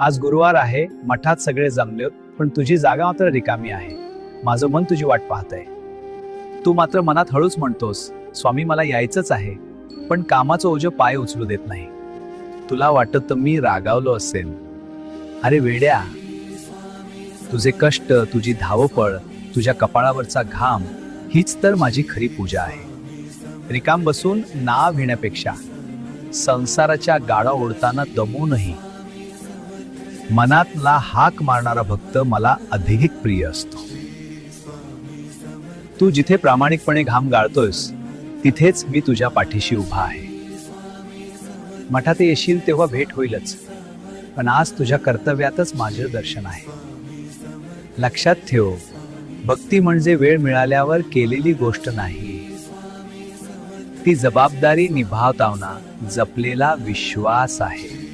आज गुरुवार आहे, मठात सगळे जमलेत, पण तुझी जागा मात्र रिकामी आहे. माझं मन तुझी वाट पाहतंय. तू मात्र मनात हळूच म्हणतोस, स्वामी मला यायचंच आहे, पण कामाचं ओझं पाय उचलू देत नाही. तुला वाटत मी रागावलो असेल. अरे वेड्या, तुझे कष्ट, तुझी धावपळ, तुझ्या कपाळावरचा घाम हीच तर माझी खरी पूजा आहे. रिकाम बसून नाव घेण्यापेक्षा संसाराच्या गाडा ओढताना दमूनही मनातला हाक मारणारा भक्त मला अधिक प्रिय असतो. तू जिथे प्रामाणिकपणे घाम गाळतोयस तिथेच मी तुझ्या पाठीशी उभा आहे. मठात येशील तेव्हा भेट होईलच, पण आज तुझ्या कर्तव्यातच माझे दर्शन आहे. लक्षात ठेव, भक्ती म्हणजे वेळ मिळाल्यावर केलेली गोष्ट नाही, ती जबाबदारी निभावताना जपलेला विश्वास आहे.